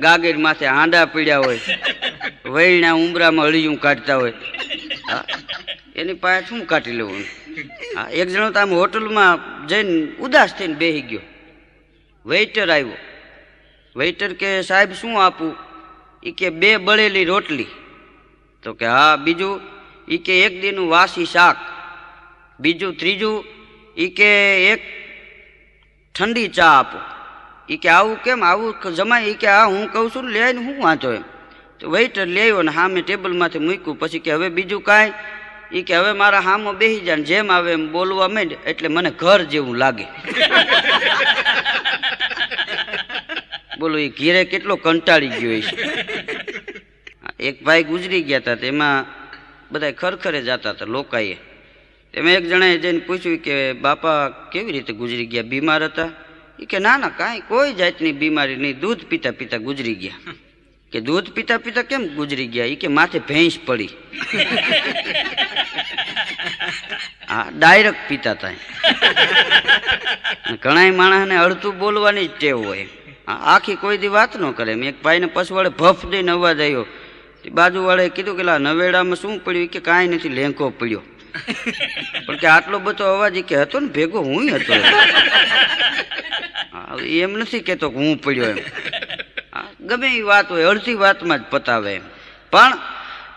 ગાગર માથે હાંડા પીડ્યા હોય, વૈણા ઉમરામાં અળિયું કાઢતા હોય, એની પાસે શું કાઢી લેવું? એક જણો તો આમ હોટલમાં જઈને ઉદાસ થઈને બેસી ગયો. વેઇટર આવ્યો. વેઇટર કે સાહેબ શું આપું? એ કે 2 બળેલી રોટલી. તો કે હા. બીજું? એ કે 1 દીનું વાસી શાક. બીજું? ત્રીજું? એ કે 1 ઠંડી ચા આપો. એ કે આવું કેમ? આવું જમાય? એ કે હા હું કહું છું ને, લે ને હું વાંચો એમ. તો વેઇટર લે આવ્યો ને સામે ટેબલમાંથી મૂક્યું. પછી કે હવે બીજું કાંઈ? એ કે હવે મારા હામો બેસી જાય ને જેમ આવે એમ બોલવા માંડ એટલે મને ઘર જેવું લાગે. બોલો એ ઘેરે કેટલો કંટાળી ગયો છે. એક ભાઈ ગુજરી ગયા હતા, તેમાં બધા ખરખરે જતા હતા લોકાએ. તેમાં એક જણાએ જઈને પૂછ્યું કે બાપા કેવી રીતે ગુજરી ગયા? બીમાર હતા? એ કે ના ના કાંઈ કોઈ જાતની બીમારી નહીં, દૂધ પીતા પીતા ગુજરી ગયા. કે દૂધ પીતા પીતા કેમ ગુજરી ગયા? એ કે માથે ભેંસ પડી. હા ડાયરેક્ટ પીતા હતા. ઘણા માણસને અડધું બોલવાની જ ટેવ હોય, આખી કોઈ દી વાત ન કરે. એક ભાઈને પછવાડે ભફ દઈને અવાજ આવ્યો. બાજુવાળાએ કીધું કે નવેડામાં શું પડ્યું? કે કાંઈ નથી, લેંકો પડ્યો. પણ કે આટલો બધો અવાજ કે હતો ને ભેગો હું હતો. એમ નથી કેતો કે હું પડ્યો એમ. ગમે એ વાત હોય અડધી વાતમાં જ પતાવે એમ. પણ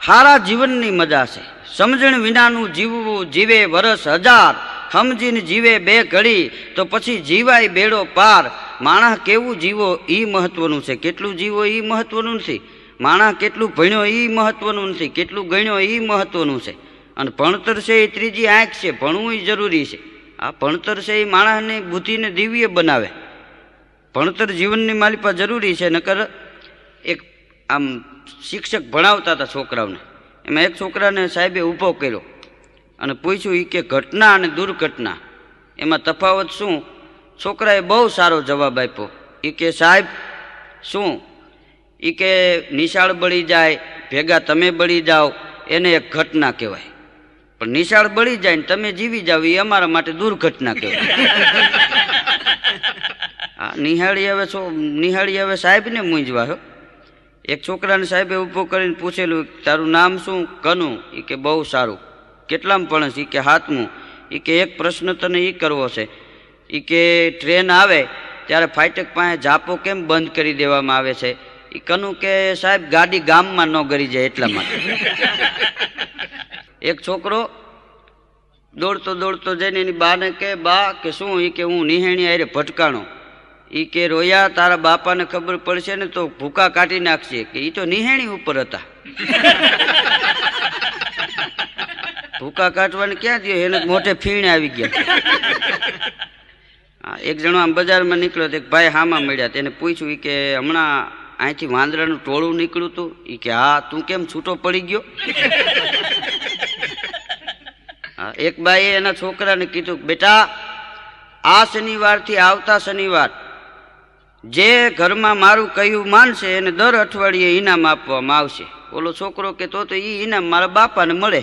સારા જીવનની મજા છે. સમજણ વિનાનું જીવવું, જીવે વરસ 1000, સમજીને જીવે 2 ઘડી તો પછી જીવાય બેડો પાર. માણસ કેવું જીવો એ મહત્વનું છે, કેટલું જીવો એ મહત્વનું નથી. માણસ કેટલું ભણ્યો એ મહત્વનું નથી, કેટલું ગણ્યો એ મહત્વનું છે. અને ભણતર છે એ ત્રીજી આંખ છે, ભણવું એ જરૂરી છે. આ ભણતર છે એ માણસની બુદ્ધિને દિવ્ય બનાવે. ભણતર જીવનની માલિપા જરૂરી છે. નકર એક આમ શિક્ષક ભણાવતા હતા છોકરાઓને, એમાં એક છોકરાને સાહેબે ઊભો કર્યો અને પૂછ્યું એ કે ઘટના અને દુર્ઘટના એમાં તફાવત શું? છોકરાએ બહુ સારો જવાબ આપ્યો. એ કે સાહેબ શું? એ કે નિશાળ બળી જાય ભેગા તમે બળી જાઓ એને એક ઘટના કહેવાય, પણ નિશાળ બળી જાય ને તમે જીવી જાવ એ અમારા માટે દુર્ઘટના કહેવાય. હા નિહાળી હવે સાહેબને મૂંઝવા. એક છોકરાને સાહેબે ઊભો કરીને પૂછેલું તારું નામ શું? કનુ. એ કે બહુ સારું. કેટલામાં ભણસ? એ કે 7મું. એ કે એક પ્રશ્ન તને એ કરવો છે. એ કે ટ્રેન આવે ત્યારે ફાટક પાસે ઝાપો કેમ બંધ કરી દેવામાં આવે છે? એ કનુ કે સાહેબ ગાડી ગામમાં ન ગરી જાય એટલા માટે. એક છોકરો દોડતો દોડતો જઈને એની બાને કે બા કે શું? એ કે હું નિહાણી આરે ભટકાણો. એ કે રોયા તારા બાપાને ખબર પડશે ને તો ભૂકા કાઢી નાખશે. કે એ તો નિહાણી ઉપર હતા. ભૂકા કાઢવાને ક્યાં દે? એને મોઢે ફીણ આવી ગયા. હા એક જણો આમ બજારમાં નીકળ્યો તો એક ભાઈ હામાં મળ્યા. તેને પૂછ્યું કે હમણાં અહીંથી વાંદરાનું ટોળું નીકળ્યું હતું? એ કે હા. તું કેમ છૂટો પડી ગયો? હા એક બાઈએ એના છોકરાને કીધું બેટા આ શનિવારથી આવતા શનિવાર જે ઘરમાં મારું કહ્યું માનશે એને દર અઠવાડિયે ઇનામ આપવામાં આવશે. ઓલો છોકરો કે તો એ ઇનામ મારા બાપાને મળે,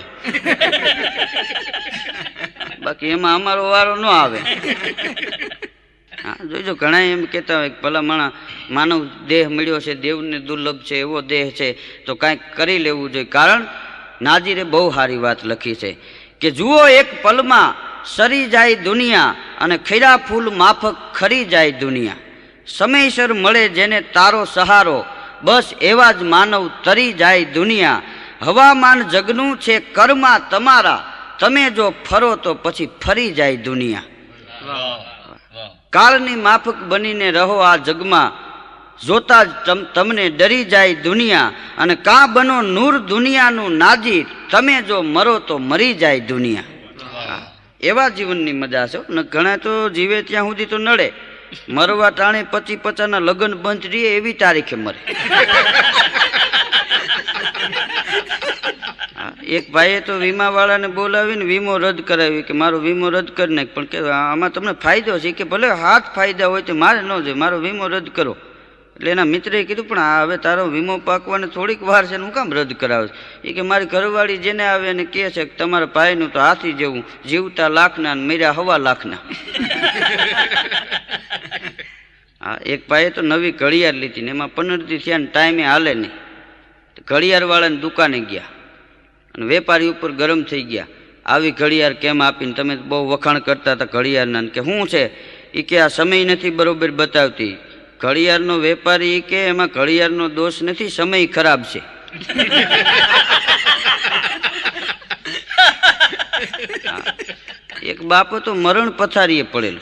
બાકી એમાં અમારો વારો ન આવે. હા જોઈજો ઘણા એમ કહેતા હોય ભલા માનવ દેહ મળ્યો છે, દેવને દુર્લભ છે, એવો દેહ છે તો કાંઈક કરી લેવું જોઈએ. કારણ નાજીરે બહુ સારી વાત લખી છે કે જુઓ એક પલમાં સરી જાય દુનિયા અને ખૈરા ફૂલ માફક ખરી જાય દુનિયા. સમયસર મળે જેને તારો સહારો બસ એવા જ માનવ તરી જાય દુનિયા. હવામાન જગનું છે કર્મા તમારા તમે જો ફરો તો પછી ફરી જાય દુનિયા. કાળની માફક બનીને રહો આ જગમાં જોતા જ તમને ડરી જાય દુનિયા. અને કાં બનો નૂર દુનિયાનું નાજીર તમે જો મરો તો મરી જાય દુનિયા. એવા જીવનની મજા છે. ઘણા તો જીવે ત્યાં સુધી તો નડે, મરવા ટાણે 25-50 લગ્ન બંધ રહીએ એવી તારીખે મરે. એક ભાઈએ તો વીમાવાળાને બોલાવીને વીમો રદ કરાવી કે મારો વીમો રદ કરી નાખ. પણ કે આમાં તમને ફાયદો છે કે ભલે હાથ ફાયદા હોય તો મારે ન જોઈએ, મારો વીમો રદ કરો. એટલે એના મિત્રએ કીધું પણ હવે તારો વીમો પાકવાને થોડીક વાર છે ને હું કામ રદ કરાવે? એ કે મારી ઘરવાળી જેને આવે એને કહે છે કે તમારા ભાઈનું તો હાથી જેવું, જીવતા લાખના ને મર્યા 1.25 લાખના. હા, એક ભાઈએ તો નવી ઘડિયાળ લીધી ને એમાં 15 દી થયા ને ટાઈમે હાલે નહીં. ઘડિયાળવાળાની દુકાને ગયા અને વેપારી ઉપર ગરમ થઈ ગયા, આવી ઘડિયાળ કેમ આપીને, તમે બહુ વખાણ કરતા હતા ઘડિયાળના, કે શું છે એ કે આ સમય નથી બરોબર બતાવતી. ઘડિયાળનો વેપારી કે એમાં ઘડિયાળનો દોષ નથી, સમય ખરાબ છે. એક બાપો તો મરણ પથારીએ પડેલો,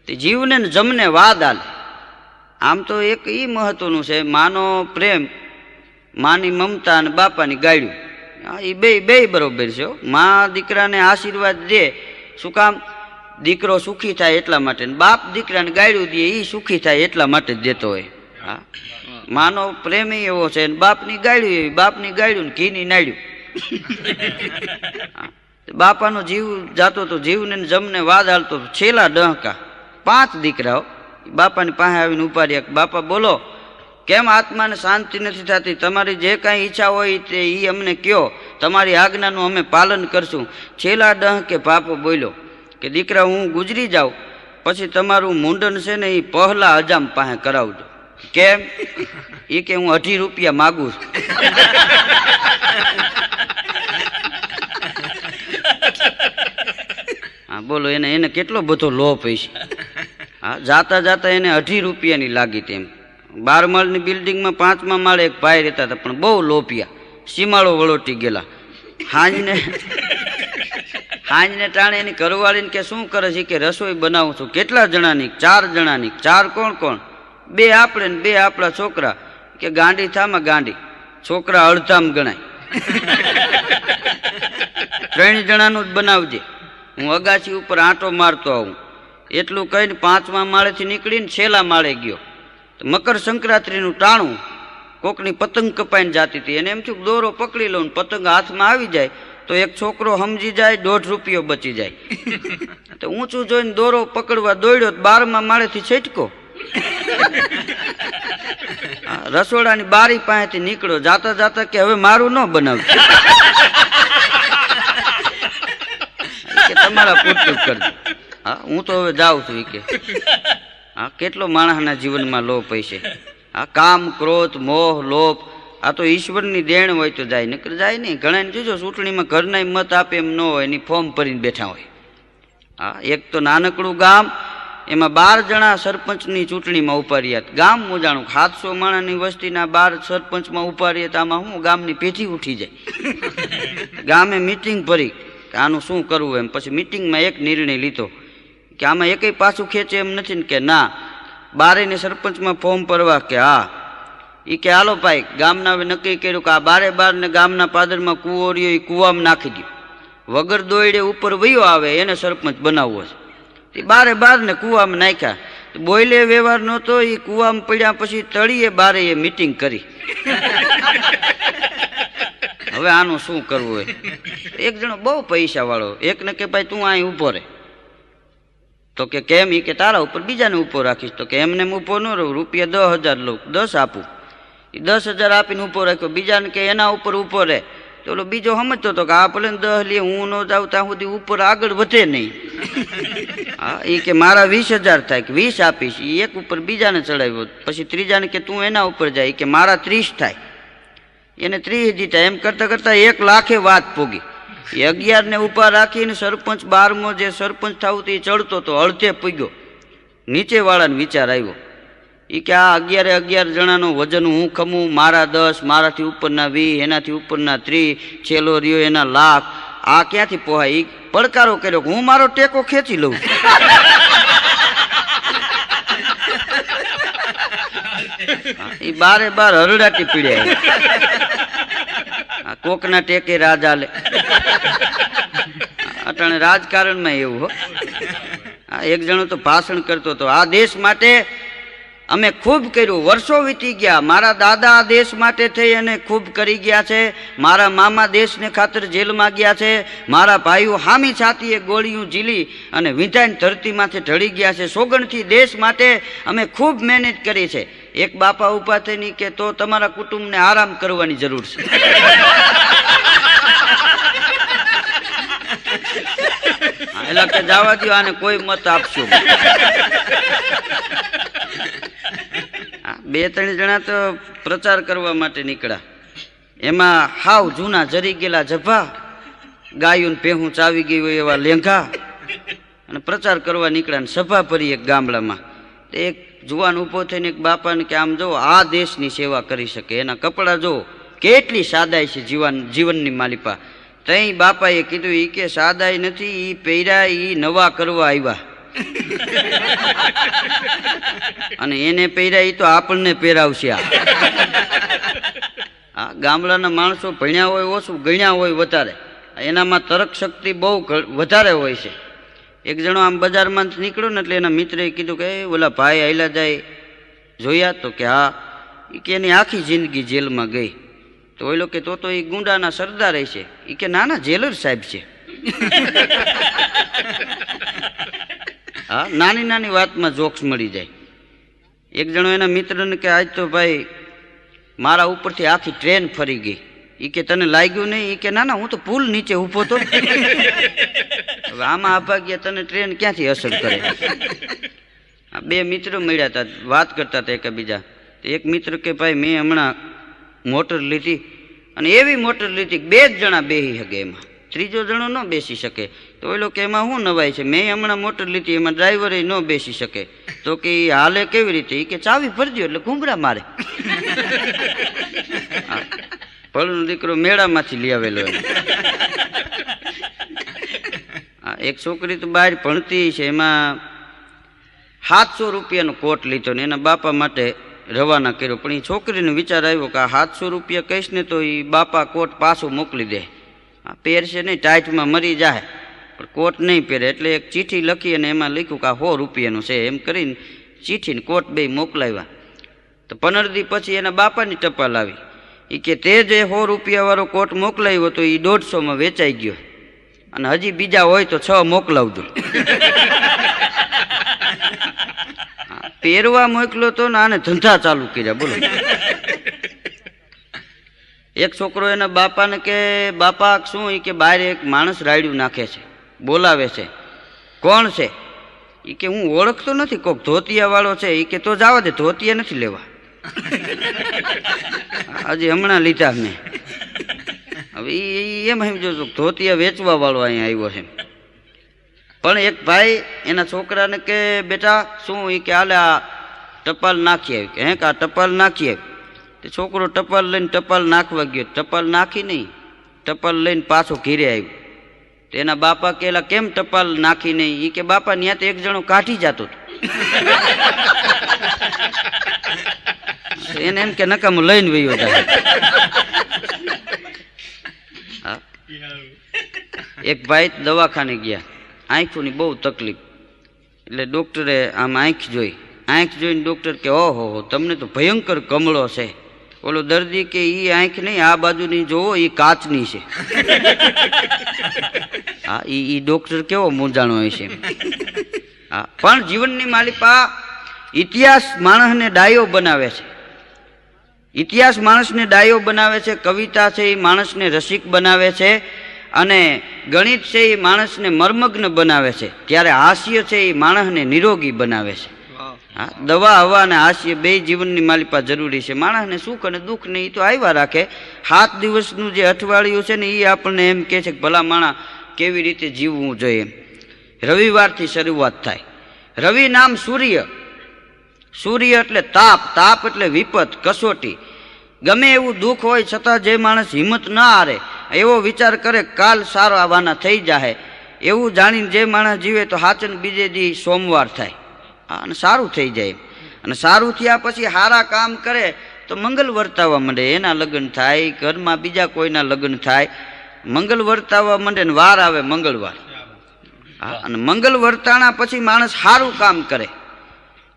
તે જીવને જમને વાદ આલે. આમ તો એક એ મહત્વનું છે, માનો પ્રેમ, માની મમતા અને બાપાની ગાયડું. એ બે બરોબર છે. મા દીકરાને આશીર્વાદ દે, શું કામ? દીકરો સુખી થાય એટલા માટે. બાપ દીકરાને ગાયડું દે એ સુખી થાય એટલા માટે જ દેતો હોય. હા, માનો પ્રેમ એવો છે, બાપની ગાયડું એવી, બાપની ગાયડું ને ઘીની નાયડું. બાપાનો જીવ જાતો તો જીવને જમને વાદ હાલતો હતો. છેલ્લા ડહકા 5 દીકરાઓ બાપાની પાસે આવીને ઉભા રહ્યા. બાપા બોલો, કેમ આત્માને શાંતિ નથી થતી? તમારી જે કાંઈ ઈચ્છા હોય તે એ અમને કહો, તમારી આજ્ઞાનું અમે પાલન કરશું. છેલ્લા ડહકે બાપો બોલ્યો કે દીકરા, હું ગુજરી જાઉં પછી તમારું મુંડન છે ને એ પહેલા હજામ પાસે કરાવજો. કેમ? એ કે હું 18 રૂપિયા માગું છું. હા બોલો, એને કેટલો બધો લોભ હશે. હા, જાતા જાતા એને 18 રૂપિયાની લાગી. તેમ 12 માળની બિલ્ડિંગમાં 5મા માળે એક ભાઈ રહેતા હતા, પણ બહુ લોભિયા, સીમાડો વળોટી ગયેલા. હાંજને ટાણે એની ઘરવાળીને કે શું કરે છે? કે રસોઈ બનાવું છું. કેટલા જણાની? 4 જણાની. 4 કોણ કોણ? 2 આપણે ને 2 આપણા છોકરા. કે ગાંડી થામાં ગાંડી, છોકરા અડધામ ગણાય. 3 જણાનું જ બનાવજે, હું અગાસી ઉપર આંટો મારતો આવું. એટલું કહીને 5મા માળેથી નીકળીને છેલ્લા માળે ગયો. મકર સંક્રાંતિનું ટાણું, કોકની પતંગ કપાઈને જાતી હતી. એને એમ થયું દોરો પકડી લઉં, પતંગ હાથમાં આવી જાય તો એક છોકરો સમજી જાય, 1.5 રૂપિયો બચી જાય. તો ઊંચું જોઈને દોરો પકડવા દોડ્યો, 12મા માળેથી છટકો. રસોડાની બારી પાસેથી નીકળ્યો, જાતા જાતા કે હવે મારું ન બનાવજો, કે તમારા પૂરતું કરજો. હા, હું તો હવે જાઉં છું. કે હા, કેટલો માણસના જીવનમાં લોભ હશે. આ કામ, ક્રોધ, મોહ, લોભ, આ તો ઈશ્વરની દેણ હોય તો જાય, નકર જાય નહીં. ઘણાને જોજો ચૂંટણીમાં ઘરના મત આપે એમ ન હોય, એની ફોર્મ ભરીને બેઠા હોય. હા, એક તો નાનકડું ગામ, એમાં 12 જણા સરપંચની ચૂંટણીમાં ઉભા રહ્યા. ગામ મોજાણું, 700 માણસની વસ્તીના 12 સરપંચમાં ઉભા રહ્યા. આમાં શું ગામની પેઢી ઉઠી જાય. ગામે મિટિંગ ભરી કે આનું શું કરવું એમ. પછી મિટિંગમાં એક નિર્ણય લીધો કે આમાં એકેય પાછું ખેંચે એમ નથી ને. કે ના, 12ને સરપંચમાં ફોર્મ ભરવા. કે હા. એ કે હાલો ભાઈ, ગામના નક્કી કર્યું કે આ 12 ને ગામના પાદરમાં કૂવો રહ્યો, એ કૂવામાં નાખી દો. વગર દોયડે ઉપર વયો આવે એને સરપંચ બનાવવો છે. તે 12 ને કૂવામાં નાખ્યા. બોયલે વ્યવહાર નહોતો, એ કૂવામાં પડ્યા. પછી તળીએ 12 મિટિંગ કરી. હવે આનું શું કરવું હોય? એક જણો બહુ પૈસા વાળો, એકને કે ભાઈ તું અહીં ઊભો રહે. તો કે કેમ? એ કે તારા ઉપર બીજાને ઊભો રાખીશ. તો કે એમને ઊભો ન રહું, રૂપિયા 10,000 લઉં, 10 આપું. એ 10,000 આપીને ઊભો રાખ્યો. બીજાને કે એના ઉપર ઊભો રહે. તો ઓલો બીજો સમજતો હતો કે આ ભલે 10 લે, હું ન જાઉં ત્યાં સુધી ઉપર આગળ વધે નહીં. હા, એ કે મારા 20,000 થાય, કે 20 આપીશ. એ એક ઉપર બીજાને ચડાવ્યો. પછી ત્રીજાને કે તું એના ઉપર જાય, કે મારા 30 થાય. એને 30 દીધા. એમ કરતાં કરતાં 1 લાખે વાત પોગી. એ 11 ને ઉભા રાખીને સરપંચ 12મો જે સરપંચ થવું તે ચડતો તો અડધે પૂગ્યો. નીચેવાળાને વિચાર આવ્યો, એ કે આ 11 જણાનું વજન હું ખમું, મારા 10, મારાથી ઉપરના 20, એનાથી ઉપરના 30, છેલ્લો રહ્યો એના લાખ, આ ક્યાંથી પોહાય? એ પડકારો કર્યો કે હું મારો ટેકો ખેંચી લઉં. એ 12 હરડાટી પીડ્યા. કોકના ટેકે રાજ હાલે. અટાણે રાજકારણમાં એવું હો. એક જણો તો ભાષણ કરતો હતો, આ દેશ માટે અમે ખૂબ કર્યું, વર્ષો વીતી ગયા. મારા દાદા આ દેશ માટે થઈ અને ખૂબ કરી ગયા છે. મારા મામા દેશને ખાતર જેલમાં ગયા છે. મારા ભાઈઓ હામી છાતીએ ગોળીઓ ઝીલી અને વિંધાઈને ધરતીમાંથી ઢળી ગયા છે. સોગંદથી દેશ માટે અમે ખૂબ મહેનત કરી છે. એક બાપા ઊભા થઈને કે તો તમારા કુટુંબને આરામ કરવાની જરૂર છે. એટલે કે જવા દો, આને કોઈ મત આપશો. 2-3 જણા તો પ્રચાર કરવા માટે નીકળ્યા. એમાં હાવ જૂના જરી ગયેલા જભા, ગાયું ભેહું ચાવી ગઈ હોય એવા લેંઘા, અને પ્રચાર કરવા નીકળ્યા. સભા ભરી એક ગામડામાં. એક જુવાન ઊભો થઈને એક બાપાને કે આમ જો આ દેશની સેવા કરી શકે, એના કપડાં જો કેટલી સાદાઈ છે જીવનની માલિપા. તઈ બાપાએ કીધું ઈ કે સાદાઈ નથી, ઈ પહેર્યા ઈ નવા કરવા આવ્યા. અને એને પહેર્યા ઈ તો આપણને પહેરાવશે. આ ગામડાના માણસો ભણ્યા હોય ઓછું, ગણ્યા હોય વધારે, એનામાં તર્ક શક્તિ બહુ વધારે હોય છે. એક જણો આમ બજારમાં નીકળ્યો ને એટલે એના મિત્રએ કીધું કે ઓલા ભાઈ આયલા જાય જોયા? તો કે હા. એ કે એની આખી જિંદગી જેલમાં ગઈ. તો ઓલો કે તો એ ગુંડાના સરદાર છે. એ કે ના ના, જેલર સાહેબ છે. હા, નાની નાની વાતમાં જોક્સ મળી જાય. એક જણો એના મિત્રને કે આજ તો ભાઈ મારા ઉપરથી આખી ટ્રેન ફરી ગઈ. એ કે તને લાગ્યું નહીં? એ કે ના ના, હું તો પુલ નીચે ઊભો તો. હવે આમાં અભાગ્ય તને ટ્રેન ક્યાંથી અસર કરે? આ 2 મિત્રો મળ્યા હતા, વાત કરતા હતા એકબીજા. એક મિત્ર કે ભાઈ મેં હમણાં મોટર લીધી, અને એવી મોટર લીધી 2 જ જણા બેસી શકે એમાં, ત્રીજો જણો ન બેસી શકે. તો એ લોકો એમાં શું નવાય છે? મેં હમણાં મોટર લીધી, એમાં ડ્રાઈવરે ન બેસી શકે. તો કે એ હાલે કેવી રીતે? એ કે ચાવી ભરજો એટલે ઘૂંઘરા મારે. ભળનો દીકરો મેળામાંથી લઈ આવેલો. એક છોકરી તો બહાર ભણતી છે, એમાં 700 રૂપિયાનો કોટ લીધો ને એના બાપા માટે રવાના કર્યો. પણ એ છોકરીને વિચાર આવ્યો કે આ 700 રૂપિયા કહીશ ને તો એ બાપા કોટ પાછો મોકલી દે. આ પહેરશે નહીં, ટાઈટમાં મરી જાય, પણ કોટ નહીં પહેરે. એટલે એક ચીઠી લખી અને એમાં લખ્યું કે આ 100 રૂપિયાનું છે. એમ કરીને ચીઠીને કોટ 2 મોકલાવ્યા. તો 15 દી પછી એના બાપાની ટપાલ આવી. એ કે તે જે 100 રૂપિયાવાળો કોટ મોકલાવ્યો તો એ 150માં વેચાઈ ગયો, અને હજી બીજા હોય તો 6 મોકલાવજો. પહેરવા મોકલો તો ને આને ધંધા ચાલુ કર્યા. બોલો. એક છોકરો એના બાપાને કે બાપા શું? એ કે બહાર એક માણસ રાયડું નાખે છે, બોલાવે છે. કોણ છે? એ કે હું ઓળખતો નથી, કોક ધોતિયા વાળો છે. એ કે તો જવા દે, ધોતિયા નથી લેવા, હજી હમણાં લીધા મેં. હવે એમ સમજો ધોતિયા વેચવા વાળો અહીંયા આવ્યો છે. પણ એક ભાઈ એના છોકરાને કે બેટા શું? એ કે હાલે આ ટપાલ નાખી આવી. કે હે કે આ ટપાલ નાખી આવી. તે છોકરો ટપાલ લઈને ટપાલ નાખવા ગયો. ટપાલ નાખી નહીં, ટપાલ લઈને પાછો ઘીરે આવ્યો. તો એના બાપા કેલા કેમ ટપાલ નાખી નહીં? એ કે બાપા ત્યાં તો એક જણો કાઢી જતો હતો. એને એમ કે નકામું લઈને વયો જાય. એક ભાઈ દવાખાને ગયા, આંખોની બહુ તકલીફ. એટલે ડૉક્ટરે આમ આંખ જોઈને ડૉક્ટર કે ઓહો તમને તો ભયંકર કમળો છે. ઓલો દર્દી કે એ આંખ નહીં, આ બાજુની જોવો, એ કાચની છે. હા, એ ડૉક્ટર કેવો મૂંઝાણો હોય છે. હા, પણ જીવનની માલિપા ઇતિહાસ માણસને ડાયો બનાવે છે. ઇતિહાસ માણસને ડાયો બનાવે છે. કવિતા છે એ માણસને રસિક બનાવે છે, અને ગણિત છે એ માણસને મર્મગ્ન બનાવે છે. ત્યારે હાસ્ય છે એ માણસને નિરોગી બનાવે છે. હા, દવા હવા અને હાસ્ય 2 જીવનની માલિપા જરૂરી છે. માણસને સુખ અને દુઃખ ને એ તો આવ્યા રાખે. 7 દિવસનું જે અઠવાડિયું છે ને એ આપણને એમ કહે છે કે ભલા માણસ કેવી રીતે જીવવું જોઈએ. રવિવારથી શરૂઆત થાય. રવિ નામ સૂર્ય. સૂર્ય એટલે તાપ, તાપ એટલે વિપત, કસોટી. ગમે એવું દુઃખ હોય છતાં જે માણસ હિંમત ના હારે, એવો વિચાર કરે કાલ સારો આવવાના થઈ જાય, એવું જાણીને જે માણસ જીવે તો હાચન બીજે દી સોમવાર થાય અને સારું થઈ જાય. અને સારું થયા પછી સારા કામ કરે તો મંગલ વર્તાવા માંડે, એના લગ્ન થાય, ઘરમાં બીજા કોઈના લગ્ન થાય, મંગલ વર્તાવા માંડે ને વાર આવે મંગળવાર. અને મંગલ વર્તાણા પછી માણસ સારું કામ કરે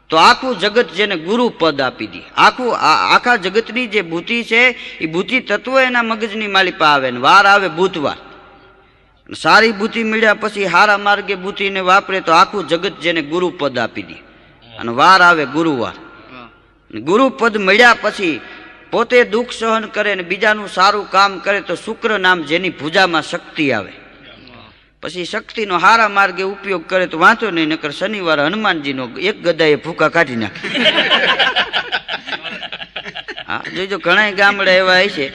તો આખું જગત જેને ગુરુ પદ આપી દે. આખા જગતની જે બુદ્ધિ છે એ બુદ્ધિ તત્વ એના મગજની માલિપા આવે ને વાર આવે બુધવાર. સારી બુદ્ધિ મળ્યા પછી સારા માર્ગે બુદ્ધિને વાપરે તો આખું જગત જેને ગુરુ પદ આપી દે, અને વાર આવે ગુરુવાર. ગુરુ પદ મળ્યા પછી પોતે દુઃખ સહન કરે ને બીજાનું સારું કામ કરે તો શુક્ર નામ જેની ભુજામાં શક્તિ આવે. પછી શક્તિનો હારા માર્ગે ઉપયોગ કરે તો વાંચો નહીં, નકર શનિવાર હનુમાનજીનો એક ગદાએ ભૂકા કાઢી નાખે. હા, જોજો ઘણા ગામડા એવા છે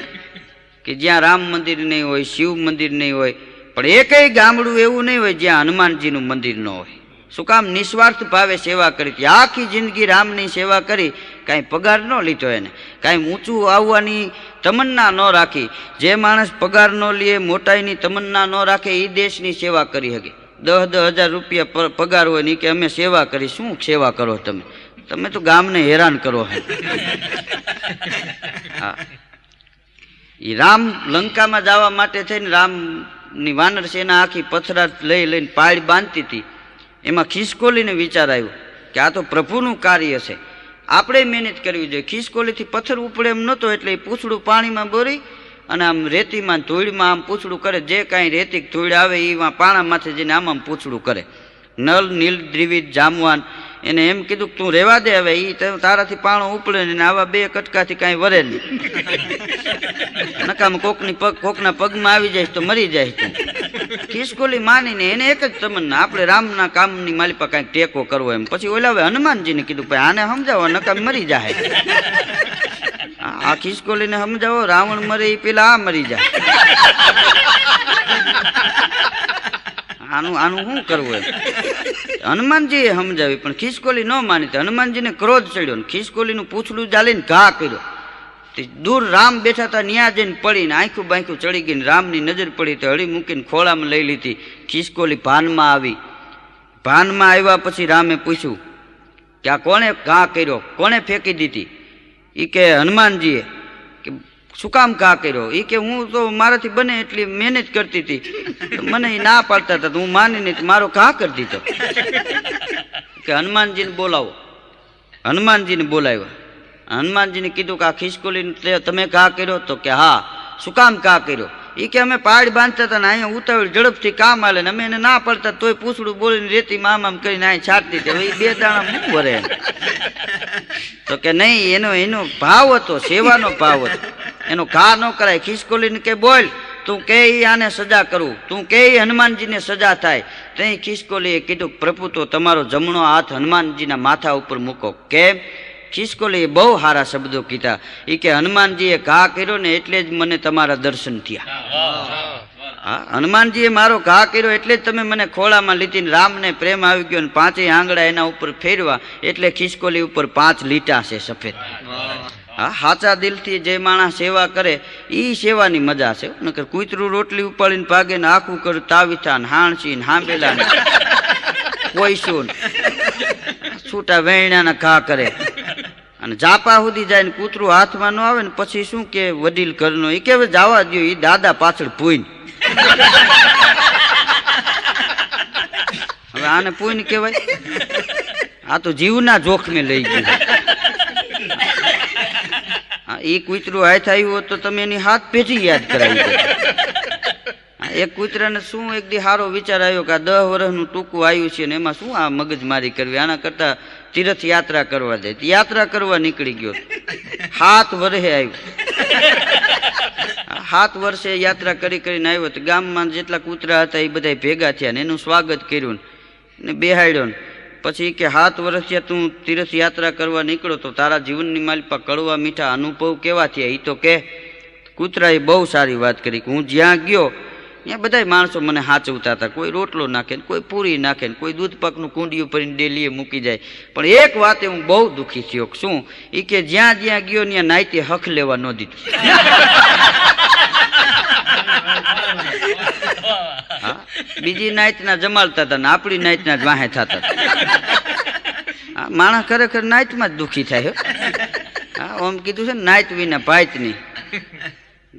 કે જ્યાં રામ મંદિર નહીં હોય, શિવ મંદિર નહીં હોય, પણ એકેય ગામડું એવું નહીં હોય જ્યાં હનુમાનજીનું મંદિર ન હોય. શું કામ? નિસ્વાર્થ ભાવે સેવા કરી હતી. આખી જિંદગી રામની સેવા કરી, કાંઈ પગાર ન લીધો એને, કાંઈ ઊંચું આવવાની તમન્ના ન રાખી. જે માણસ પગાર ન લે, મોટાઈની તમન્ના ન રાખે, એ દેશની સેવા કરી શકે. 10,000 રૂપિયા પગાર હોય ને કે અમે સેવા કરી. શું સેવા કરો તમે? તમે તો ગામને હેરાન કરો. હા, એ રામ લંકામાં જવા માટે થઈને રામની વાનર સેના આખી પથરા લઈને પાળ બાંધતી હતી. એમાં ખિસકોલીને વિચાર આવ્યો કે આ તો પ્રભુનું કાર્ય છે, આપણે મહેનત કરવી જોઈએ. ખિસકોલીથી પથ્થર ઉપડે એમ નહોતો, એટલે એ પૂછડું પાણીમાં બોરી અને આમ રેતીમાં ધૂળમાં આમ પૂછડું કરે. જે કાંઈ રેતી ધૂળ આવે એમાં પાણા માથે જઈને આમ પૂછડું કરે. નલ, નીલ, દ્વિવિધ, જામવાન એને એમ કીધું કે તું રહેવા દે, હવે એ તારાથી પાણો ઉપડે ને આવા 2 કટકાથી કાંઈ વરે નહીં. નકામાં કોકના પગમાં આવી જાય તો મરી જાય તું. ખિસકોલી માનીને એને એક જ તમન્ના, આપણે રામના કામની માલિપા કાંઈક ટેકો કરવો એમ. પછી ઓલા હવે હનુમાનજીને કીધું ભાઈ આને સમજાવો, નકામ મરી જાય. આ ખિસકોલીને સમજાવો, રાવણ મરે એ પેલા આ મરી જાય. આનું શું કરવું એમ? હનુમાનજીએ સમજાવી પણ ખિસકોલી ન માની. હનુમાનજીને ક્રોધ ચડ્યો ને ખિસકોલીનું પૂછડું ચાલીને ઘા કર્યો. દૂર રામ બેઠા હતા, ન્યા જઈને પડીને આંખું બાંખું ચડી ગઈને રામની નજર પડી તો હળી મૂકીને ખોળામાં લઈ લીધી. ખિસકોલી ભાનમાં આવી. ભાનમાં આવ્યા પછી રામે પૂછ્યું કે આ કોણે ઘા કર્યો, કોણે ફેંકી દીધી? એ કે હનુમાનજીએ. કે શું કામ ઘા કર્યો? એ કે હું તો મારાથી બને એટલી મહેનત કરતી હતી, મને એ ના પાડતા હતા, હું માની નહીં, મારો ઘા કરી દીધો. કે હનુમાનજીને બોલાવો. હનુમાનજીને બોલાવ્યા. હનુમાનજીને કીધું કે આ ખિસકોલીને તમે ઘા કર્યો? તો કે હા. શું કામ ઘા કર્યો? એ કે અમે પાડ બાંધતા હતા ને અહીંયા ઉતાવળ ઝડપથી કામ હાલે ને અમે એને ના પડતા તોય પૂછડું બોલીને રેતીમાં આમ કરીને અહીં છાંટતી હતી. હવે એ 2 દાણા શું ભરે? તો કે નહીં, એનો ભાવ હતો, સેવાનો ભાવ હતો, એનો ઘા ન કરાય. ખિસકોલીને કે બોલ, તું કે આને સજા કરું, તું કે હનુમાનજીને સજા થાય. ત્યાં ખિસકોલીએ કીધું પ્રભુ તો તમારો જમણો હાથ હનુમાનજીના માથા ઉપર મૂકો. કેમ? ખિસકોલીએ બહુ સારા શબ્દો કીધા. એ કે હનુમાનજીએ ઘા કર્યો ને એટલે જ મને તમારા દર્શન થયા. હા, હનુમાનજીએ મારો ઘા કર્યો એટલે જ તમે મને ખોળામાં લીધી ને રામને પ્રેમ આવી ગયો ને 5 આંગળા એના ઉપર ફેરવા એટલે ખિસકોલી ઉપર 5 લીટા છે સફેદ. હા, સાચા દિલથી જે માણસ સેવા કરે એ સેવાની મજા છે. નકર કૂતરું રોટલી ઉપાડીને ભાગે ને આખું કર્યું તાવીથા ને હાણસી ને હાંબેલા ને કોઈશું છૂટા વેણ્યાના ઘા કરે અને જાપા સુધી જાય ને કૂતરું હાથમાં ન આવે ને પછી શું કે વડીલ ઘરનો એ કે જવા દો, એ દાદા પાછળ પૂઈન. હવે આને પૂઈન કહેવાય? આ તો જીવના જોખમે લઈ ગયું. એ કૂતરું હાથ આવ્યું હોત તો તમે એની હાથ પેઢી યાદ કરાવી દે. એક કૂતરાને શું એક દી સારો વિચાર આવ્યો કે આ 10 વર્ષનું ટૂંકું આવ્યું છે ને એમાં શું આ મગજમારી કરવી, આના કરતા તીર્થ યાત્રા કરવા જાય. યાત્રા કરવા નીકળી ગયો. 7 વર્ષે આવ્યું. 7 વર્ષે યાત્રા કરીને આવ્યો તો ગામમાં જેટલા કૂતરા હતા એ બધા ભેગા થયા ને એનું સ્વાગત કર્યું ને બેહાડ્યો ને પછી કે 7 વર્ષ થયા તું તીર્થ યાત્રા કરવા નીકળો તો તારા જીવનની માલિપા કડવા મીઠા અનુભવ કેવા થયા? એ તો કે કૂતરાએ બહુ સારી વાત કરી કે હું જ્યાં ગયો ત્યાં બધા માણસો મને હાચવતા હતા. કોઈ રોટલો નાખે ને કોઈ પૂરી નાખે ને કોઈ દૂધ પાકનું કુંડિયું ભરીને ડેલીએ મૂકી જાય. પણ એક વાતે હું બહુ દુઃખી થયો. શું? એ કે જ્યાં ગયો ત્યાં નાઈતે હક લેવા ન દીધું. હા, બીજી નાઈટના જમાડતા હતા ને આપણી નાઈટના જ વાહે થતા હતા. હા, માણસ ખરેખર નાઈટમાં જ દુઃખી થાય. હા, આમ કીધું છે ને નાઈટ વિના ભાત નહીં.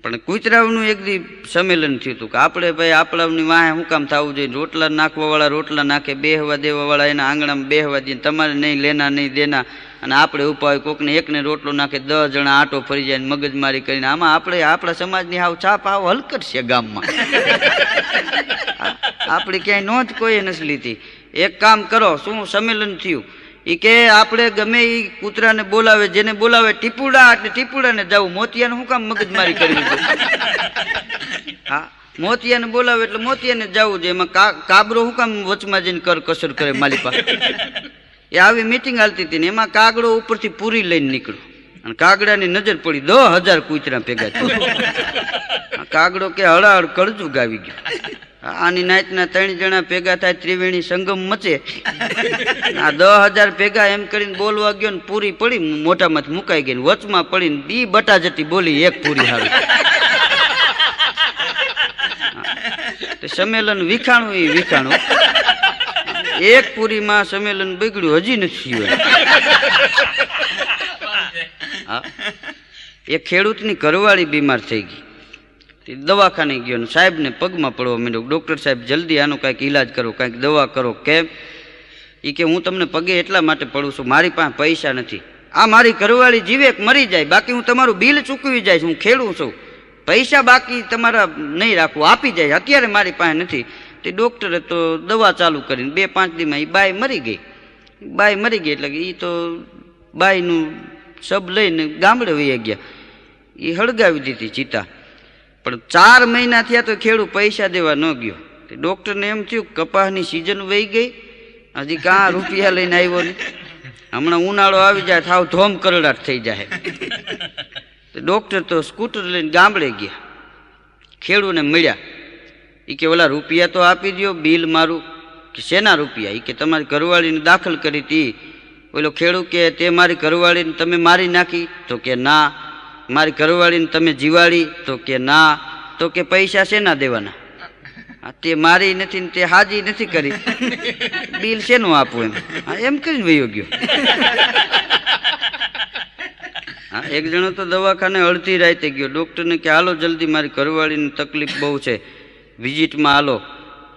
પણ કૂતરાઓનું એક દી સંમેલન થયું હતું કે આપણે ભાઈ આપણાની વાહે શું કામ થવું જોઈએ? રોટલા નાખવાવાળા રોટલા નાખે, બેહવા દેવાવાળા એના આંગણામાં બેહવા દે, તમારે નહીં લેના નહીં દેના. અને આપણે ઉપાય કોકને એકને રોટલો નાખે 10 જણા આટો ફરી જાય મગજમારી કરીને. આમાં આપણે આપણા સમાજની હાવ છાપ હાવ હલકટ છે ગામમાં. આપણે ક્યાંય નોંધ કોઈ નથી લીધી. એક કામ કરો, શું સંમેલન થયું? એ કે આપણે ગમે એ કૂતરાને બોલાવે, જેને બોલાવે ટીપુડા એટલે ટીપુડાને જવું, મોતિયાને શું કામ મગજમારી કરવી? હા, મોતિયાને બોલાવે એટલે મોતિયાને જવું છે. એમાં કાબરો શું કામ વચમાં જઈને કસર કરે માલિપા? એ આવી મિટિંગ હાલતી હતી ને એમાં કાગડો ઉપરથી પૂરી લઈને નીકળ્યો અને કાગડાની નજર પડી 10,000 કૂતરા ભેગા થયા. કાગડો કે હળાહળ કળજું ગાવી ગયો. આની નાતના 3 જણા ભેગા થાય, ત્રિવેણી સંગમ મચે. આ 10,000 ભેગા એમ કરીને બોલવા ગયો ને પૂરી પડી મોઢામાંથી મુકાઈ ગઈ, વચમાં પડીને દી બટા જતી બોલી એક પૂરી હારી. સંમેલન વિખાણું એ વિખાણું, એક પૂરીમાં સંમેલન બગડ્યું હજી નથી. હા, એ ખેડૂતની ઘરવાળી બીમાર થઈ ગઈ, દવાખાને ગયો ને સાહેબને પગમાં પડવા માંડ્યો. ડૉક્ટર સાહેબ જલ્દી આનો કાંઈક ઈલાજ કરો, કાંઈક દવા કરો. કેમ? એ કે હું તમને પગે એટલા માટે પડું છું, મારી પાસે પૈસા નથી. આ મારી ઘરવાળી જીવે મરી જાય, બાકી હું તમારું બિલ ચૂકવી જાય, હું ખેડૂત છું, પૈસા બાકી તમારા નહીં રાખવું, આપી જાય, અત્યારે મારી પાસે નથી. તે ડૉક્ટરે તો દવા ચાલુ કરીને 2-5 દીમાં એ બાઈ મરી ગઈ. બાઈ મરી ગઈ એટલે એ તો બાઈનું શબ લઈને ગામડે વહી ગયા. એ હળગાવી દીધી ચિતા. પણ 4 મહિના થયા તો ખેડૂત પૈસા દેવા ન ગયો. તે ડૉક્ટરને એમ થયું કપાસની સિઝન વહી ગઈ, હજી કાં રૂપિયા લઈને આવ્યો નહીં, હમણાં ઉનાળો આવી જાય થાવ ધોમ કરડાટ થઈ જાય. ડૉક્ટર તો સ્કૂટર લઈને ગામડે ગયા, ખેડૂને મળ્યા. એ કે ઓલા રૂપિયા તો આપી દો, બિલ મારું. કે શેના રૂપિયા? એ કે તમારી ઘરવાળીને દાખલ કરી હતી. ઓલો ખેડૂત કે તે મારી ઘરવાળીને તમે મારી નાખી? તો કે ના. મારી ઘરવાળીને તમે જીવાડી? તો કે ના. તો કે પૈસા શેના દેવાના? તે મારી નથી ને તે હાજી નથી કરી, બિલ શેનું આપવું? એમ એમ કરીને વયો ગયો. હા, એક જણો તો દવાખાને અડધી રાતે ગયો. ડૉક્ટરને કે હાલો જલ્દી, મારી ઘરવાળીની તકલીફ બહુ છે, વિઝિટમાં હાલો.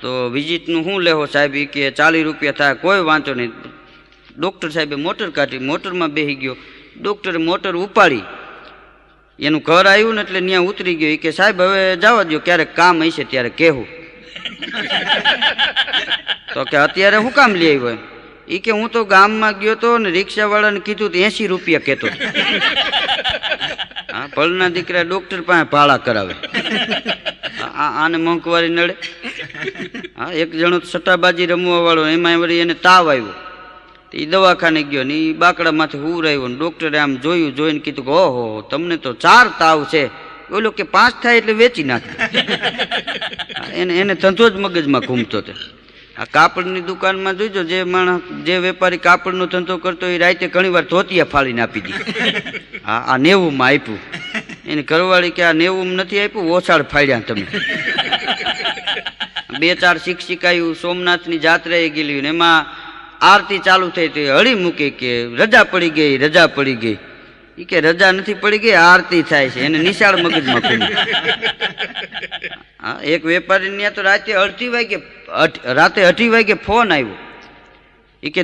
તો વિઝિટનું શું લેવો સાહેબ? એ કે 40 રૂપિયા થાય. કોઈ વાંધો નહીં. ડૉક્ટર સાહેબે મોટર કાઢી, મોટરમાં બેસી ગયો. ડૉક્ટરે મોટર ઉપાડી, એનું ઘર આવ્યું ને એટલે ત્યાં ઉતરી ગયો. એ કે સાહેબ હવે જવા દો, ક્યારેક કામ હશે ત્યારે કહેવું. તો કે અત્યારે શું કામ લઈ આવ્યો? એ કે હું તો ગામમાં ગયો તો ને રિક્ષાવાળાને કીધું તો 80 રૂપિયા કહેતો. હા, ભલના દીકરા ડૉક્ટર પાસે ભાડા કરાવે. આને મોંઘવારી નડે. હા, એક જણો સટ્ટાબાજી રમવા વાળો, એમાં વળી એને તાવ આવ્યો. એ દવાખાને ગયો ને એ બાકડામાંથી હુવરાયો ને ડૉક્ટરે આમ જોઈને કીધું કે ઓહો તમને તો 4 તાવ છે. ઓલો કે 5 થાય એટલે વેચી નાખે. એને ધંધો જ મગજમાં ઘૂમતો હતો. આ કાપડની દુકાનમાં જોઈજો, જે વેપારી કાપડનો ધંધો કરતો એ રાતે ઘણીવાર ધોતિયા ફાડીને આપી દી. હા, આ 90માં આપ્યું. એની ઘરવાળી કે આ 90માં નથી આપ્યું, ઓછાળ ફાડ્યા તમે. 2-4 શિક્ષિકાયું સોમનાથની જાત્રાએ ગયેલી ને એમાં આરતી ચાલુ થઈ તો હળી મૂકી કે રજા પડી ગઈ, રજા પડી ગઈ. એ કે રજા નથી પડી ગઈ, આરતી થાય છે. એને નિશાળ મગજમાં ખુલ્યું. હા, એક વેપારી ત્યાં તો રાતે 2:30 વાગે ફોન આવ્યો. એ કે